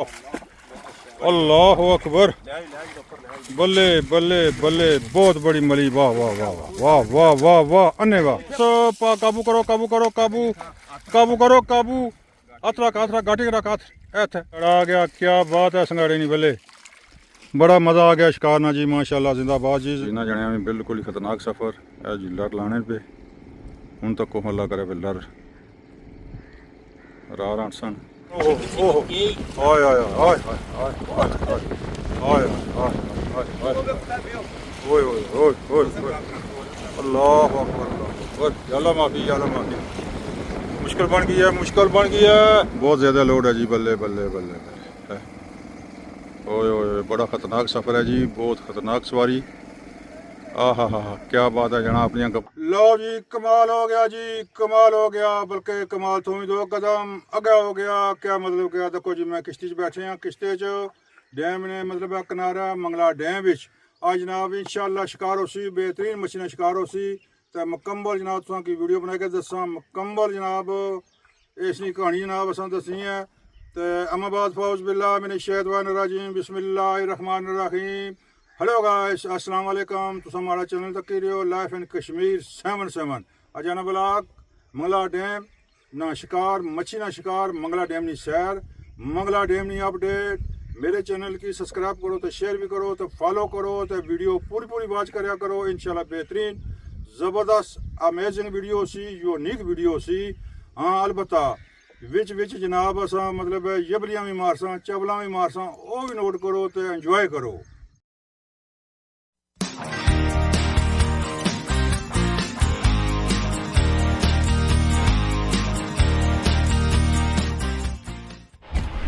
अल्लाह अकबर, बल्ले बल्ले बल्ले, बहुत बड़ी मली, वाह वाह वाह वाह वाह वाह वाह, अन्ने वाह। काबू करो काबू करो काबू काबू करो काबू, हथ रख हथ रख, गाठी रख हथ, आ गया। क्या बात है संगाड़े नहीं बल्ले, बड़ा मज़ा आ गया शिकार ना जी, माशाल्लाह जिंदाबाद जी। इन्होंने जने में बिल्कुल ही खतरनाक सफ़र है जी, लर लाने पे हूँ तक को हल्ला करे पे लर रार सन। अल्लाह माफ़ी अल्लाह माफ़ी, मुश्किल बन गई है, मुश्किल बन गई है, बहुत ज़्यादा लोड है जी, बल्ले बल्ले बल्ले बल्ले। ओए ओए, बड़ा ख़तरनाक सफ़र है जी, बहुत ख़तरनाक सवारी। आहा हा हा, क्या बात है जनाब अपनी गप। लो जी, कमाल हो गया जी, कमाल हो गया, बल्कि कमाल तो ही 2 कदम अगे हो गया। क्या मतलब क्या, देखो जी मैं किश्ती बैठे हैं, किश्ते डैम ने मतलब किनारा मंगला डैम विच आज जनाब इंशाअल्लाह शिकार हो सी, बेहतरीन मछलियां शिकार हो सी। तो मुकम्मल जनाब तुसां की वीडियो बना के दसा, मुकम्मल जनाब इसकी कहानी जनाब असां दसी है। तो अमाबाद फौज बिल्ला मिन शैतानिर रजीम, बिस्मिल्लाहिर्रहमानिर्रहीम। हेलो गाइस, अस्सलाम वालेकुम। तुम हमारा चैनल तक रहे हो लाइफ इन कश्मीर 77 अजाना ब्लॉग मंगला डैम ना शिकार मच्छी ना शिकार, मंगला डैम नी सैर, मंगला डैम नी अपडेट। मेरे चैनल की सब्सक्राइब करो तो शेयर भी करो तो फॉलो करो तो वीडियो पूरी पूरी वॉच करया करो। इंशाल्लाह बेहतरीन ज़बरदस्त अमेजिंग वीडियो सी, यूनिक वीडियो सी। हाँ अलबत्ता विच विच जनाब असा मतलब यबलियां भी मारसा, चबलां भी मारसा, वो भी नोट करो तो इंजॉय करो।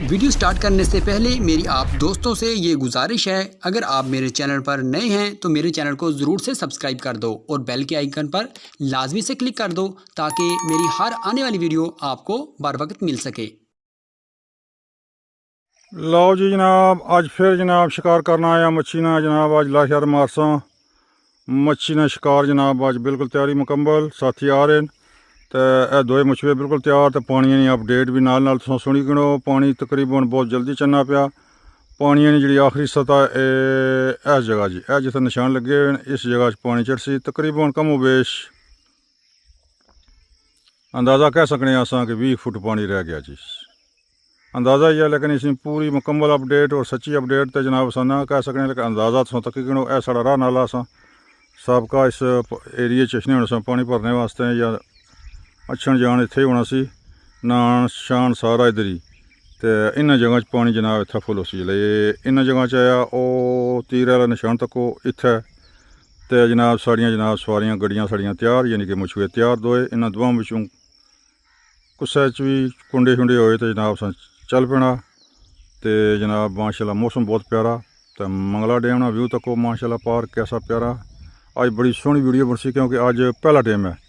वीडियो स्टार्ट करने से पहले मेरी आप दोस्तों से ये गुजारिश है, अगर आप मेरे चैनल पर नए हैं तो मेरे चैनल को ज़रूर से सब्सक्राइब कर दो और बेल के आइकन पर लाजमी से क्लिक कर दो ताकि मेरी हर आने वाली वीडियो आपको बर वक्त मिल सके। लो जी जनाब, आज फिर जनाब शिकार करना आया मच्छी ना जनाब, आज लाशर मारसा मच्छी ना शिकार जनाब, आज बिल्कुल तैयारी मुकम्मल, साथी आ रहे हैं। तो यह दो मछुए बिल्कुल तैयार। तो पानी की अपडेट भी नाल तुम सुनी गिनो, पानी तकरीबन बहुत जल्दी चलना पाया। पानी की जी आखिरी सतह इस जगह जी, यह जिथे निशान लगे हुए हैं इस जगह पानी चढ़सी तकरीबन कमो बेश अंदाज़ा कह सकने असा कि 20 फुट पानी रह गया जी, अंदाज़ा ही है। लेकिन इसमें पूरी मुकम्मल अपडेट और सच्ची अपडेट तो जनाब असा ना कह सकने, लेकिन अंदाज़ा तुम तक गिनो। यह साढ़ा राह नाला असा सबका इस एरिए चशने होने पानी भरने वास्ते या अच्छन जान इत्थे होना सी, नान शान सारा इधर ही। तो इन्होंने जगह पानी जनाब इतना फुल हो सी जिले इन्होंने जगह आया वो तीर वाला निशान तक इत्थे। तो जनाब साड़ियाँ जनाब सवारियाँ गड्डियाँ साड़ियाँ तैयार, यानी कि मछुए तैयार दोए। इन्होंने दोवां विचों कुसै च भी कुंडे शुंडे होए तो जनाब अस चल पैना। तो जनाब माशाल्लाह मौसम बहुत प्यारा। तो मंगला डैम ना व्यू तको माशाल्लाह पार्क कैसा प्यारा। अज बड़ी सोहनी वीडियो बनसी क्योंकि अज पहला टाइम है,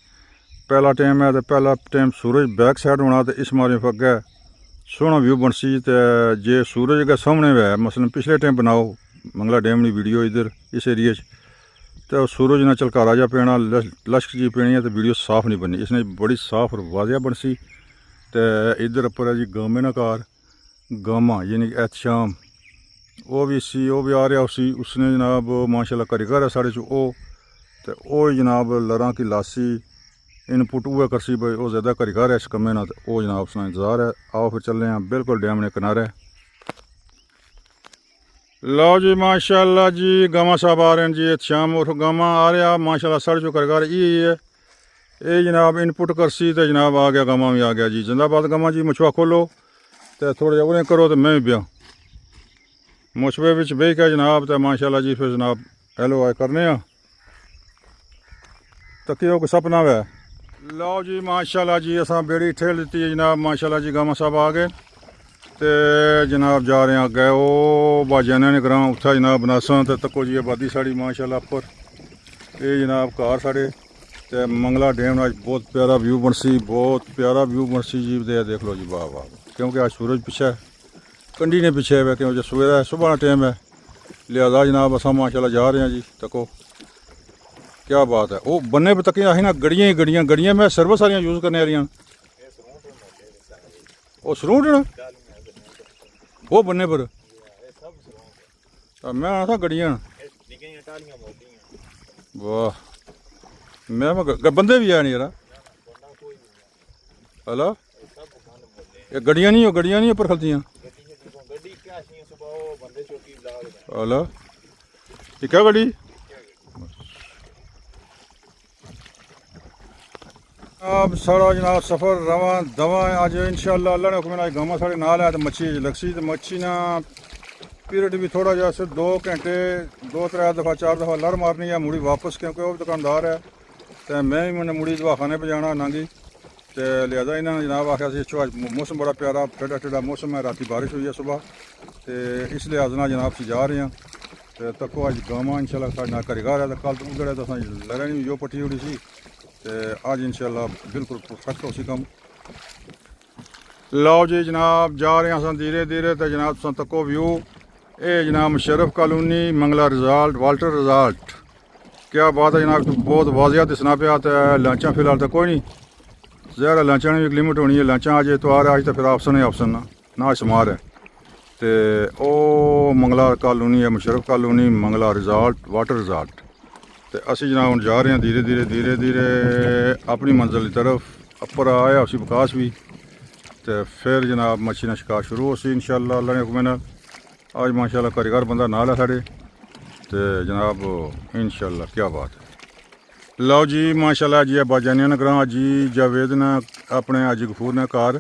पहला टाइम है। तो पहला टाइम सूरज बैक साइड होना, तो इस मारे अगे सोहना व्यू बनसी। तो जे सूरज अगर सामने है, मसलन पिछले टाइम बनाओ मंगला डैम की वीडियो इधर इस एरिए तो सूरज ना झलकारा जा पैना, लश्क जी पैनी है, तो वीडियो साफ नहीं बननी। इसने बड़ी साफ और वाजिया बनसी। तो इधर उपर है जी गामे ना कार गामा, यानी कि एहतशाम वो भी सी, वो भी आ रहा उसी, उसने जनाब माशाल्लाह कारीगर है साढ़े चो। तो वो जनाब लरां की लासी इनपुट हुआ करसी भाई, वो ज़्यादा कारीगर है इस कमे ना। तो वो जनाब उसका इंतज़ार है। आओ फिर चल रहे हैं बिल्कुल डैम ने किनारे। लो जी माशाल्लाह जी, गामा साहब आ रहे हैं जी, शाम और गामा आ रहा माशाल्लाह साढ़े चो कारीगर यही है। ये जनाब इनपुट करसी तो जनाब आ गया, गामा भी आ गया जी। जिंदाबाद गामा जी, मछुआ खोलो तो थोड़े उन्हें करो तो मैं भी ब्याह मछुए बिच बह के जनाब। तो माशाल्लाह जी फिर जनाब हेलो आए करने तकियो को सपना है। लो जी माशाल्लाह जी, असा बेड़ी ठेल दी है जनाब, माशाल्लाह जी गामा साहब आ गए। तो जनाब जा रहे हैं अगे वो बाजाना ने ग्रां उत्था जनाब बनासा। तो तको जी आबादी साड़ी माशाल्लाह उपर ये जनाब घर साढ़े। तो मंगला डैम अज बहुत प्यारा व्यू बनसी, बहुत प्यारा व्यू बनसी जी। तो देख लो जी वाह वाह, क्योंकि आज सूरज पिछे कंडी ने पिछे है, क्योंकि सवेरा सुबह का टाइम है, लिहाजा जनाब असा माशाल्लाह जा रहे हैं जी। तको क्या बात है, वो बन्ने पर तक अं ना गड़ियाँ ही गड्डियाँ गड्डियाँ मैं सर्विस सारियाँ यूज़ करने आ रही। वो सरूट न वो बन्ने पर मैं आना था गड्डियां वाह मैं बंदे भी है नहीं यार हेलो ये गड्डियां नहीं ऊपर खलतियां हेलो ये क्या गड्डी अब सारा जनाब सफ़र रवा दवा अज इंशाअल्लाह अल्लाह ने हुक्म नाल गावां साढ़े नाल है तो मच्छी लगसी तो मच्छी ना पीरियड भी थोड़ा जिहा सिर्फ 2 घंटे 2-3 दफ़ा 4 दफ़ा लड़ मारनी है मुड़ी वापस क्योंकि वो दुकानदार है तो मैं भी मैंने मुड़ी दवाखाने पर जाना नांगी तो लिहाजा इन्होंने जनाब आख्या अज मौसम बड़ा प्यारा ठंडा ठंडा मौसम है राती बारिश हुई है सुबह तो इस लिहाज नाल जनाब असीं जा रहे हैं तो तको अज गावां इंशाअल्लाह साढ़े नाल घरेघर है तो कल तो उधड़े तो लड़नी जो पट्टी उड़ी सी तो अज इंशाअल्लाह बिल्कुल परफेक्ट हो सी कम लो जी जनाब जा रहे हैं धीरे धीरे तो जनाब तुम तको व्यू ये जनाब Musharraf colony Mangla result water result क्या बात है जनाब बहुत वाजिया दिसना पाया तो लंचा फिलहाल तो कोई नहीं ज़ाहिर है लंचा भी एक लिमिट होनी है लंचा अज एतवार है अज तो फिर ऑप्शन है ऑप्शन ना शुमार है तो ओ मंगला कॉलोनी है Musharraf colony Mangla result water result तो असी जनाब हम जा रहे हैं धीरे धीरे अपनी मंजिल की तरफ अपर आया उसी विकास भी तो फिर जनाब मच्छी का शिकार शुरू हो सी इंशाअल्लाह अल्लाह ने हुक्म नाल आज माशाअल्लाह कारीगर बंदा नाल है साढ़े तो जनाब इंशाअल्लाह क्या बात है लो जी माशाअल्लाह जी बाजानिया ने ग्रां जी जावेद ने अपने अज गफूर ने कार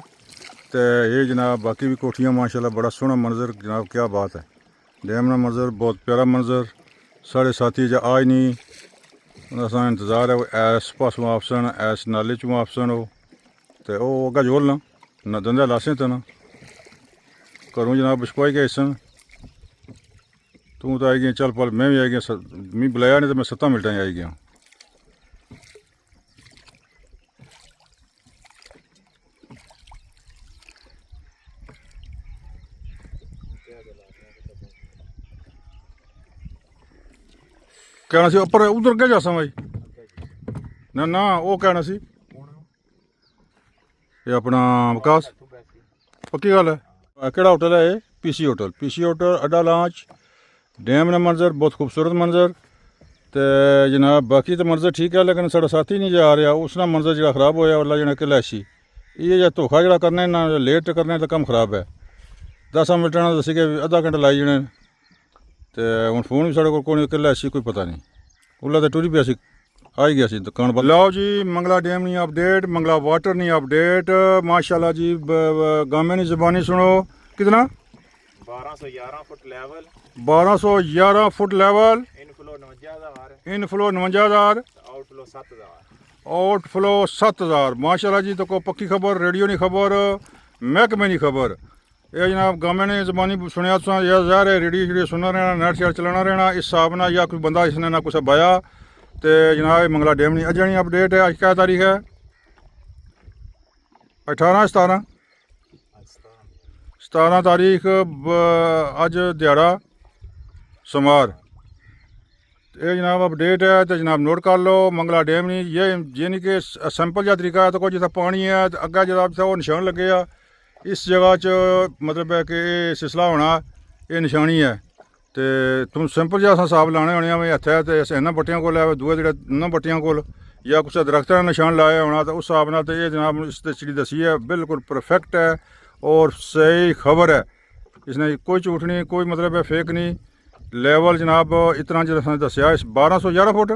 तो ये जनाब बाकी भी कोठियाँ माशाअल्लाह बड़ा सोहना मंजर जनाब क्या बात है डैम का मंजर बहुत प्यारा मंजर साढ़े साथी जा आज नहीं असा इंतज़ार है ऐस पासों ऑप्शन ऐस नाले चों ऑप्शन हो तो अग्गा जोल ना दंदा लासें तो ना घरों जनाब बिशकोई गए सन तू तो आई गया चल पल मैं भी आई गया मैं बुलाया नहीं तो मैं 7 मिनटा आई गया कहना सी उपर उधर क्या जासा भाई ना ना वो कहना सी ये अपना विकास पक्की गल है केड़ा होटल है ये पीसी होटल अड्डा लॉन्च डैम का मंजर बहुत खूबसूरत मंजर तो जनाब बाकी तो मंजर ठीक है लेकिन साढ़ा साथी नहीं जा रहा उसना मंजर जो खराब होया वाला जो कलैशी ये जो धोखा जो करना ना लेट करना तो कम खराब है 10 मिनट ना दसी के आधा घंटा लाई जाने तो हूँ फोन भी साढ़े को कलैशी कोई पता नहीं उल्ला तो टुरी पिया आई गया सी दुकान पर लो जी मंगला डैम नहीं अपडेट मंगला वाटर नहीं अपडेट माशाल्लाह जी गामे की ज़बानी सुनो कितना 1211 foot level 1211 foot level inflow 59,000 outflow 7,000 माशाल्लाह जी तो को पक्की खबर रेडियो नहीं खबर महकमे नहीं खबर ये जनाब गामे ने ज़बानी सुनिया तुसा या ज़ाहिर है रेडियो सुनना रहना नेट शेट चलाना रहना इस हिसाब ना या कोई बंदा इसने ना कुछ बाया तो जनाब मंगला डैम नहीं अज नहीं अपडेट है अज क्या तारीख है 18-17 तारीख अज दिहाड़ा सोमवार ये जनाब अपडेट है तो जनाब नोट कर लो मंगला डैम नहीं ये यानी कि सिंपल जहा तरीका है तो कोई जितना पानी है तो अग्गा जनाब जितना वो निशान लगे आ इस जगह च मतलब है कि सिलसिला होना ये निशानी है तो तुम सिंपल जहा हिसाब लाने होने भाई हत्थ है तो इन्होंने बट्टियां को है दूए जो इन्होंने बट्टियां को या कुछ दरख्तों का निशान लाया होना तो उस हिसाब नाल तो ये जनाब इस चीज़ दसी है बिल्कुल परफेक्ट है और सही खबर है इसने कोई झूठ नहीं कोई मतलब है फेक नहीं लेवल जनाब इतना जो दसिया इस 1211 फुट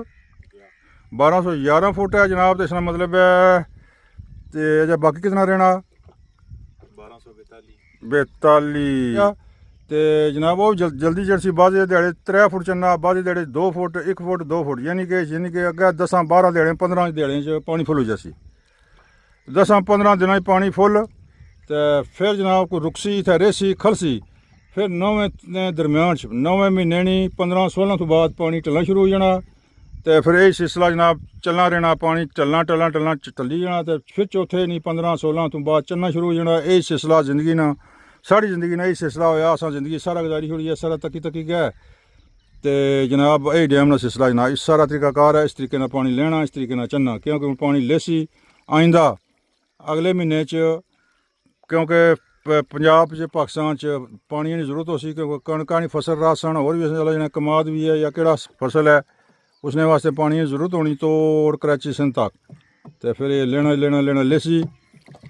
1211 फुट है जनाब तो इसका मतलब है तो बाकी कितना रहना 1242 तो जनाब वो जल्दी जल्दी बाद दिहाड़े 3 फुट चलना बाद दिहाड़े 2 फुट 1 फुट 2 फुट यानी कि अगर 10-12 दिहाड़े 15 दिहाड़े पानी फुल हो जासी 10-15 दिन पानी फुल तो फिर जनाब को रुकसी इतना रेसी खलसी फिर 9वें दरम्यान 9वें महीने नहीं 15-16 तो बाद पानी टलना शुरू हो जाना तो फिर यही सिलसिला जनाब चलना रहना पानी टलना चली जाना तो फिर चौथे नहीं 15-16 तो बाद चलना शुरू हो जाना यही सिलसिला जिंदगी ना साड़ी जिंदगी ना यही सिलसिला होया असा जिंदगी सारा गुजारी छोड़ी है सारा तकी गया तो जनाब यही डैम का सिलसिला जनाब इस सारा तरीकाकार है इस तरीके ना पानी लेना इस तरीके ना चलना क्योंकि पानी लेसी आइंदा अगले महीने क्योंकि ਪੰਜਾਬ 'ਚ ਪਾਕਿਸਤਾਨ 'ਚ ਪਾਣੀ ਦੀ ਜ਼ਰੂਰਤ ਹੋ ਸੀ ਕਿਉਂਕਿ ਕਣਕਾਂ ਦੀ ਫਸਲ ਰਾਸਣ ਹੋਰ ਵੀ ਚਲਾ ਜਾਣਾ ਕਮਾਦ ਵੀ ਹੈ ਜਾਂ ਕਿਹੜਾ ਫਸਲ ਹੈ ਉਸਨੇ ਵਾਸਤੇ ਪਾਣੀ ਦੀ ਜ਼ਰੂਰਤ ਹੋਣੀ ਤੋੜ ਕਰਾਚੀ ਸਿੰਧ ਤੱਕ ਤੇ ਫਿਰ ਇਹ ਲੈਣਾ ਲਿਸੀ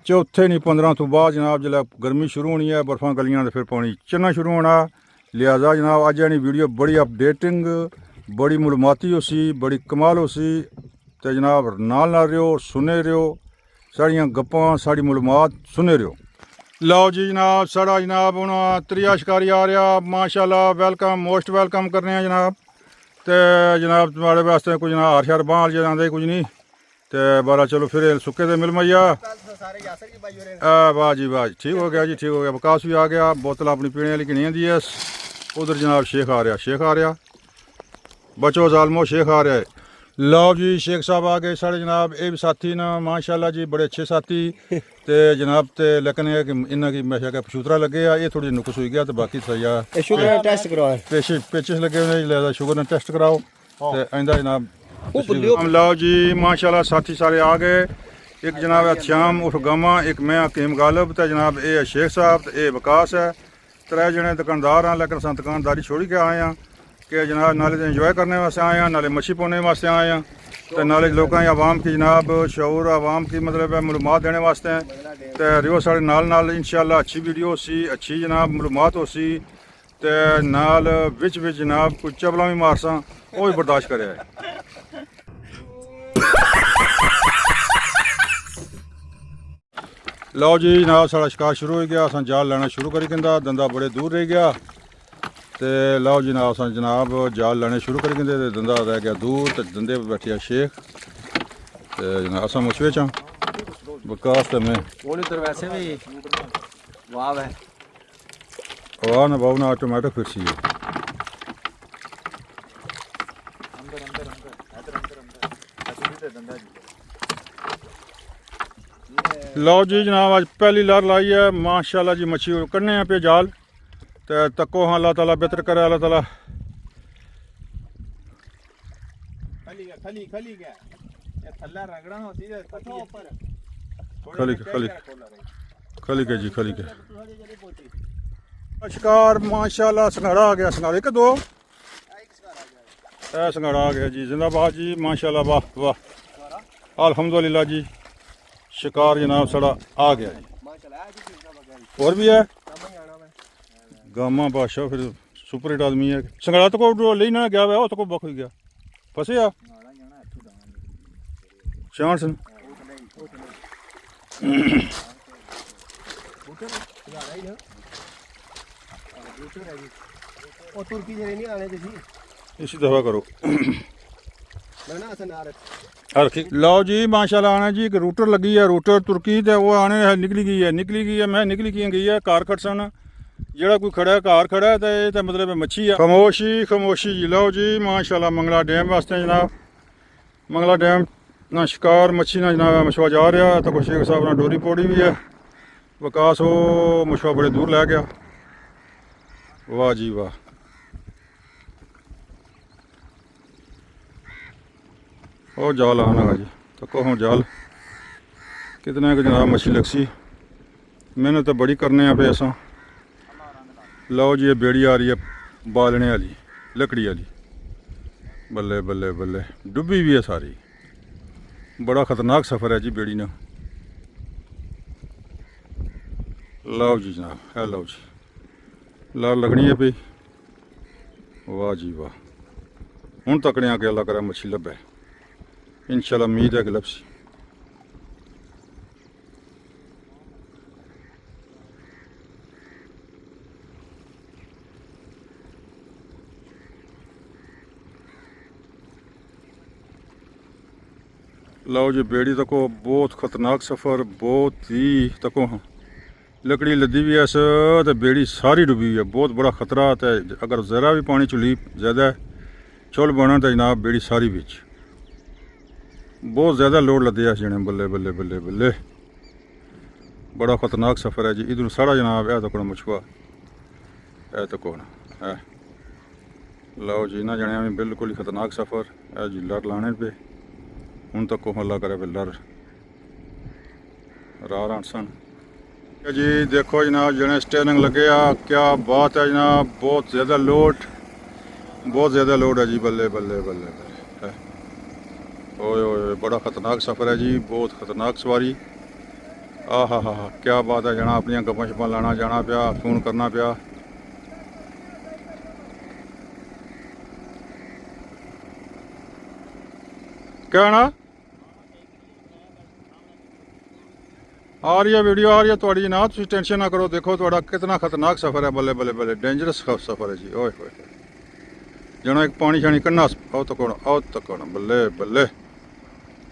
ਚੌਥੇ ਨਹੀਂ 15 ਤੋਂ ਬਾਅਦ ਜਨਾਬ ਜਿਹੜਾ ਗਰਮੀ ਸ਼ੁਰੂ ਹੋਣੀ ਹੈ ਬਰਫਾਂ ਗਲੀਆਂ ਤੇ ਫਿਰ ਪਾਣੀ ਚੜਨਾ ਸ਼ੁਰੂ ਹੋਣਾ ਲਿਹਾਜ਼ਾ ਜਨਾਬ ਅੱਜ ਦੀ ਵੀਡੀਓ ਬੜੀ ਅਪਡੇਟਿੰਗ ਬੜੀ ਮਾਲੂਮਾਤੀ ਹੋ ਸੀ ਬੜੀ ਕਮਾਲ ਹੋ ਸੀ ਤੇ ਜਨਾਬ ਨਾਲ ਰਿਓ ਸੁਣੇ ਰਿਓ ਸਾਡੀਆਂ ਗੱਪਾਂ ਸਾਡੀ ਮਾਲੂਮਾਤ ਸੁਣੇ ਰਿਓ ਲਓ ਜੀ ਜਨਾਬ ਸਾਡਾ ਜਨਾਬ ਹੁਣ ਤਰੀਆ ਸ਼ਿਕਾਰੀ ਆ ਰਿਹਾ ਮਾਸ਼ਾਅੱਲਾ ਵੈਲਕਮ ਮੋਸਟ ਵੈਲਕਮ ਕਰਨੇ ਆ ਜਨਾਬ ਤੇ ਜਨਾਬ ਤੁਹਾਡੇ ਵਾਸਤੇ ਕੁਝ ਨਾ ਹਾਰ ਬਾਹਰ ਜਾਂਦੇ ਕੁਝ ਨਹੀਂ ਤੇ ਬਾਰਾ ਚਲੋ ਫਿਰ ਸੁੱਕੇ ਤੇ ਮਿਲ ਮਈਆ ਵਾਹ ਜੀ ਵਾਹ ਠੀਕ ਹੋ ਗਿਆ ਵਿਕਾਸ ਵੀ ਆ ਗਿਆ ਬੋਤਲ ਆਪਣੀ ਪੀਣੇ ਵਾਲੀ ਕਿਹਨੀ ਆਂਦੀ ਹੈ ਉਧਰ ਜਨਾਬ ਸ਼ੇਖ ਆ ਰਿਹਾ ਬਚੋ ਜ਼ਾਲਮੋ ਸ਼ੇਖ ਆ ਰਿਹਾ ਹੈ ਲਓ ਜੀ ਸ਼ੇਖ ਸਾਹਿਬ ਆ ਗਏ ਸਾਡੇ ਜਨਾਬ ਇਹ ਵੀ ਸਾਥੀ ਨਾ ਮਾਸ਼ਾਅੱਲਾ ਜੀ ਬੜੇ ਅੱਛੇ ਸਾਥੀ ਤੇ ਜਨਾਬ ਤੇ ਲੇਕਿਨ ਇਹ ਕਿ ਇਹਨਾਂ ਕੀ ਮੈਂ ਕਿਹਾ ਪਸ਼ੂਤਰਾ ਲੱਗੇ ਆ ਇਹ ਥੋੜੀ ਨੁਕਸ ਹੋਈ ਗਿਆ ਤੇ ਬਾਕੀ ਸਹੀ ਆ ਸ਼ੂਗਰ ਟੈਸਟ ਕਰਵਾਓ ਪੇਚਿਸ ਲੱਗੇ ਹੋਏ ਨੇ ਲਿਆ ਸ਼ੂਗਰ ਦਾ ਟੈਸਟ ਕਰਾਓ ਤੇ ਆਇੰਦਾ ਜਨਾਬ ਲਓ ਜੀ ਮਾਸ਼ਾਅੱਲਾ ਸਾਥੀ ਸਾਰੇ ਆ ਗਏ ਇੱਕ ਜਨਾਬ ਸ਼ਾਮ ਉਠ ਗਾਮਾ ਇੱਕ ਮੈਂ ਹਕੀਮ ਗਾਲਬ ਤੇ ਜਨਾਬ ਇਹ ਸ਼ੇਖ ਸਾਹਿਬ ਤੇ ਇਹ ਵਿਕਾਸ ਹੈ ਤਰੇ ਜਣੇ ਦੁਕਾਨਦਾਰ ਆ ਲੇਕਿਨ ਅਸੀਂ ਦੁਕਾਨਦਾਰੀ ਛੋੜ ਕੇ ਆਏ ਆ कि जनाब नाले इंजॉय करने वास्ते आए हैं नाले मच्छी पाने वास्ते आए हैं तो नाले लोगों की आवाम की जनाब शऊर आवाम की मतलब है मालूमात देने वास्ते हैं तो रियो साढ़े नाल इंशाल्लाह अच्छी वीडियो सी अच्छी जनाब मालूमात हो सी तो नाल विच जनाब कोई चबला भी मारसा वो भी बर्दाश्त करे लो जी जनाब साढ़ा शिकार शुरू हो गया अस जाल लेना शुरू करी कहता दंदा बड़े दूर रह गया ਤੇ ਲਓ ਜਨਾਬ ਅਸਾਂ ਜਨਾਬ ਜਾਲ ਲੈਣੇ ਸ਼ੁਰੂ ਕਰ ਕਹਿੰਦੇ ਤੇ ਦੰਦਾ ਰਹਿ ਗਿਆ ਦੂਰ ਤੇ ਦੰਦੇ ਤੇ ਬੈਠਿਆ ਸ਼ੇਖ ਤੇ ਜਨਾਬ ਅਸਾਂ ਮੁਸ਼ਵੇ ਚ ਵਿਕਾਸ ਤੇ ਮੈਂ ਉਹਨੇ ਤਾਂ ਵੈਸੇ ਵੀ ਵਾਹ ਹੈ ਵਾਹ ਨਾ ਬਾਉ ਨਾ ਆਟੋਮੈਟਿਕ ਫਿਰ ਸੀ ਲਓ ਜੀ ਜਨਾਬ ਅੱਜ ਪਹਿਲੀ ਲਹਿਰ ਲਾਈ ਹੈ ਮਾਸ਼ਾਅੱਲਾ ਜੀ ਮੱਛੀ ਕੱਢਨੇ ਆ ਪਏ ਜਾਲ ਤੇ ਤੱਕੋ ਹਾਂ ਅੱਲਾਹ ਤਾਲਾ ਬਿਹਤਰ ਕਰੇ ਅੱਲਾਹ ਤਾਲਾ ਖਲੀ ਗਿਆ ਇਹ ਥੱਲਾ ਰਗੜਾਂ ਹੁੰਦੀ ਤੇ ਉੱਪਰ ਖਲੀ ਕੇ ਜੀ ਖਲੀ ਕੇ ਸ਼ਿਕਾਰ ਮਾਸ਼ਾਅੱਲਾ ਸੰਘਾੜਾ ਆ ਗਿਆ ਸੰਘਾੜੇ ਕਿ ਦੋ ਇਹ ਸੰਘਾੜਾ ਆ ਗਿਆ ਜੀ ਜ਼ਿੰਦਾਬਾਦ ਜੀ ਮਾਸ਼ਾਅੱਲਾ ਵਾਹ ਵਾਹ ਅਲਹਮਦੁਲਿਲਾ ਜੀ शिकार जनाब साड़ा आ गया जी और भी है गामा बादशाह फिर सुपर हिट आदमी है संगड़ा तो को ले ना गया हुआ तो को बख गया फसे आ चांस इसी दफा करो लो जी माशाल्लाह आना जी एक रूटर लगी है रूटर तुर्की ते वो आने निकली गई है मैं निकली गई है कार खटसन जेड़ा कोई खड़ा है कार खड़ा है तो मतलब मच्छी है खामोशी जी लो जी माशाल्लाह मंगला डैम वास्ते जनाब मंगला डैम ना शिकार मच्छी ना जनाब मछुआ जा रहा है तो कुछ शेख साहब ना डोरी पौड़ी भी है विकास वो मछुआ बड़े दूर लै गया वाह जी वाह और जाल आना जी तो कहो जाल कितने को जनाब मछली लगसी मेहनत तो बड़ी करने पे असा लो जी ये बेड़ी आ रही है बालने वाली लकड़ी वाली बल्ले बल्ले बल्ले डुब्बी भी है सारी बड़ा ख़तरनाक सफ़र है जी बेड़ी ना लो जी जनाब है लो जी ला लगनी है पी वाह जी वाह हूँ तकड़े आके अल्लाह करा मछली लभे इंशाल्लाह उम्मीद है कि लपसी लो जी बेड़ी तको बहुत खतरनाक सफ़र बहुत ही तको हाँ लकड़ी लदी भी है तो बेड़ी सारी डुबी हुई है बहुत बड़ा खतरा है अगर ज़रा भी पानी चुली ज़्यादा चुल बना तो जनाब बेड़ी सारी बिच बहुत ज़्यादा लोड लदे जने बल्ले बल्ले बल्ले बल्ले बड़ा ख़तरनाक सफ़र है जी इधर सारा जनाब है तो मछुआ है तो कौन है लो जी ना जने में बिल्कुल ही ख़तरनाक सफ़र है जी लर लाने पे हूँ तक को अल्लाह करे पे लर राह सन जी देखो जनाब जने स्टेयरिंग लगे आ, क्या बात है जनाब, बहुत ज़्यादा लोड है जी, बल्ले बल्ले बल्ले बल्ले। ओए ओए बड़ा ख़तरनाक सफ़र है जी, बहुत ख़तरनाक सवारी। हा क्या बात है जनाब, अपनी गप्पां शप्पां लाना जाना पिया, फोन करना पिया। क्या ना आ रही है वीडियो आ रही है थोड़ी जनाब, तुम टेंशन ना करो। देखो थोड़ा कितना खतरनाक सफ़र है, बल्ले बल्ले बल्ले डेंजरस सफ़र है जी। ओए होए जना एक पानी शानी कन्ना आओ तक बल्ले बल्ले,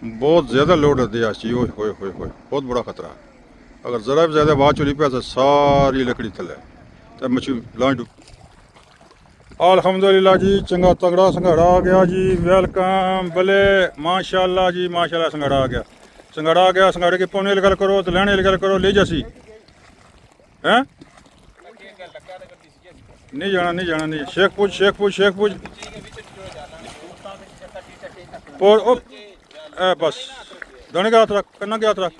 बहुत ज़्यादा लोड है दिया जी। ओए होए होए होए बहुत बड़ा खतरा है, अगर ज़रा भी ज़्यादा बात चली पे तो सारी लकड़ी थले तो मछली लांच डूब। अल्हम्दुलिल्लाह जी, चंगा तगड़ा संघाड़ा आ गया जी, वेलकम बल्ले माशाल्लाह जी माशाल्लाह। संघाड़ा आ गया, संघाड़ा आ गया। संघाड़े की पौने गल करो तो लैने गल करो, ले जासी हैं नहीं जाना नहीं जाना नहीं। शेख पूछ और ओ बस दाने का हाथ रख, कन्ना के हाथ रख।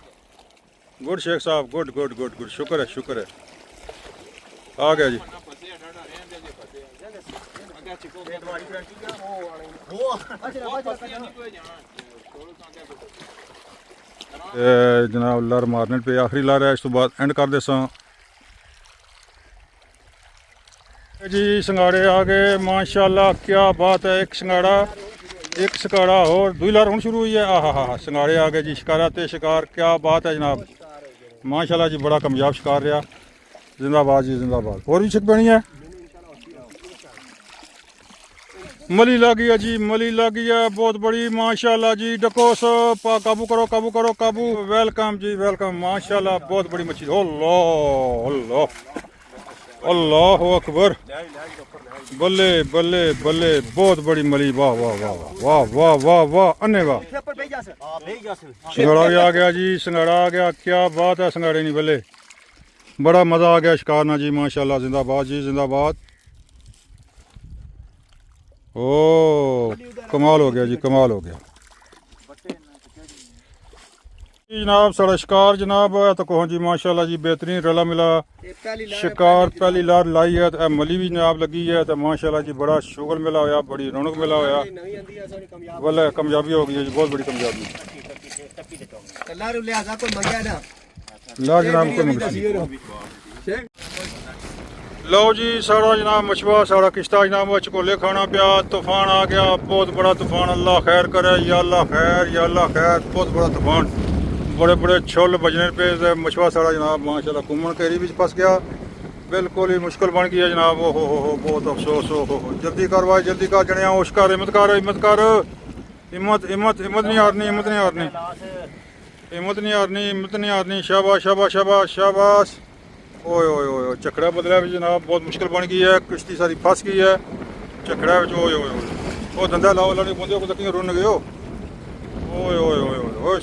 गुड शेख साहब, गुड गुड गुड गुड, शुक्र है आ गया जी। जनाब लर मारने पे आखिरी लर है, इस तो बाद एंड कर दे जी। संगाड़े आ गए माशाल्लाह, क्या बात है। एक संगाड़ा और दुई लर हूँ शुरू हुई है। हा संगाड़े आ गए जी, शिकारा ते शिकार, क्या बात है जनाब माशाल्लाह जी, बड़ा कामयाब शिकार रहा। जिंदाबाद जी जिंदाबाद। और भी छिक बनी है, मली लगी है जी, मली लगी है बहुत बड़ी माशाल्लाह जी। डकोस काबू करो काबू। वेलकम जी वेलकम माशाल्लाह, बहुत बड़ी मछली। अल्लाह अकबर, बल्ले बल्ले बल्ले, बहुत बड़ी मली। वाह वाह वाह वाह वाह वाह वाह अन्ने वाह। संगाड़ा भी आ गया जी, संगाड़ा आ गया, क्या बात है। संगाड़े नहीं बल्ले, बड़ा मज़ा आ गया शिकार ना जी माशाल्लाह। जिंदाबाद जी जिंदाबाद। ओ कमाल हो गया जी, कमाल हो गया जनाब। साढ़ा शिकार जनाब तो कहो जी माशाल्लाह जी, बेहतरीन रला मिला शिकार। पहली लार लाई है तो मली भी जनाब लगी है तो माशाल्लाह जी, बड़ा शुगर मिला होया, बड़ी रौनक मिला होया। बोले कामयाबी हो गई है जी, बहुत बड़ी कामयाबी। लार जनाब को मंगती। लो जी सारा जनाब मछुआ, सारा किश्ता जनाब चकोले खाना पिया। तूफान आ गया, बहुत बड़ा तूफान, अल्लाह खैर करे या अल्लाह खैर या अल्लाह खैर। बहुत बड़ा तूफान, बड़े बड़े छोल बजने पे मछुआ सारा जनाब माशाल्लाह घूमन केरी भी फंस गया, बिल्कुल ही मुश्किल बन गई है जनाब। हो बहुत अफसोस हो। जल्दी कर भाई जल्दी कर, जने होश कर, हिम्मत कर हिम्मत कर, हिम्मत हिम्मत हिम्मत नहीं हारनी, हिम्मत नहीं हारनी, हिम्मत नहीं हारनी, हिम्मत नहीं हारनी। शाबाश शाबाश शाबाश शाबाश। ओए ओए ओए चखड़ा बदला भी जनाब, बहुत मुश्किल बन गई है, किश्ती सारी फंस गई है चखड़ा। ओए ओए ओ धंधा लाओ लाने बंदे को तक रुन गए हो। ओए ओए ओए ओए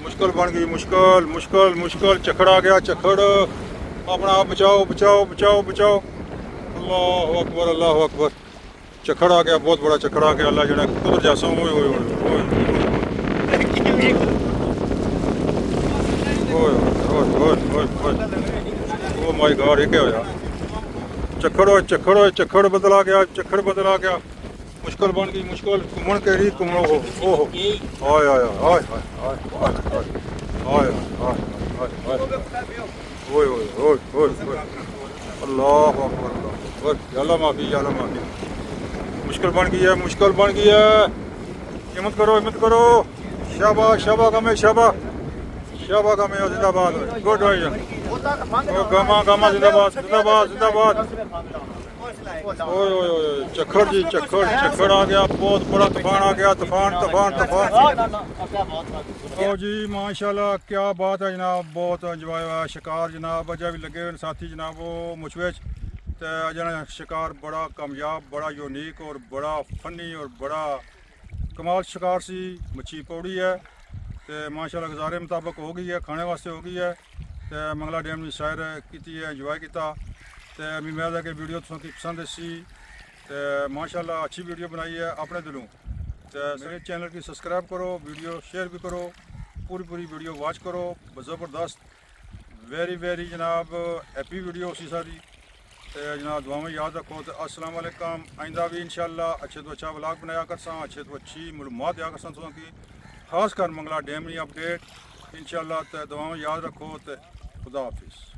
मुश्किल बन गई, मुश्किल मुश्किल मुश्किल। चखड़ा गया, चखड़ अपना आप बचाओ बचाओ बचाओ बचाओ। अल्लाह अकबर अल्लाह अकबर। चखड़ आ गया, बहुत बड़ा चखड़ आ गया। अल्लाह जड़ा कुदर जासा। ओए ओए ओ माय गॉड, ये क्या होया। चखड़ बदला गया, चखड़ बदला गया, मुश्किल बन गई मुश्किल। घूमन केरी घूमो ओहो हाय हाय हाय हाय हाय हाय ओए ओए ओए ओए अल्लाह अकबर अल्लाह माफी या अल्लाह माफी। मुश्किल बन गई है, मुश्किल बन गई है। हिम्मत करो। शाबाश शाबा गमे शाबा गमे जिंदाबाद। गुड भाई गमा जिंदाबाद जिंदाबाद जिंदाबाद। ओए ओए ओए चखड़ जी चखड़ आ गया, बहुत बड़ा तूफान आ गया। तूफान ओ जी माशाल्लाह, क्या बात है जनाब, बहुत इंजॉय हुआ शिकार जनाब। अजा भी लगे हुए साथी जनाब वो मुछवे तो अजा शिकार बड़ा कामयाब, बड़ा यूनिक और बड़ा फनी और बड़ा कमाल शिकार सी। मच्छी पौड़ी है तो माशाल्लाह गुजारे मुताबिक हो गई है, खाने वास्ते हो गई है। तो मंगला डैम की सैर की है, इंजॉय किया। तो उम्मीद है कि वीडियो तुसें पसंद आसी। तो माशाल्लाह अच्छी वीडियो बनाई है अपने दिलों। तो मेरे चैनल की सब्सक्राइब करो, वीडियो शेयर भी करो, पूरी वीडियो वॉच करो। ज़बरदस्त वेरी जनाब हैप्पी वीडियो सी सारी ते जनाब दुआएं याद रखो। तो अस्सलाम वालेकुम। आइंदा भी इंशाल्लाह अच्छे तो अच्छा व्लॉग बनाया करसा, अच्छे तो अच्छी मालूमात दिया करसा तुसें की, खास कर मंगला डैम दी अपडेट इंशाल्लाह। ते दुआएं याद रखो। ते खुदा हाफिज़।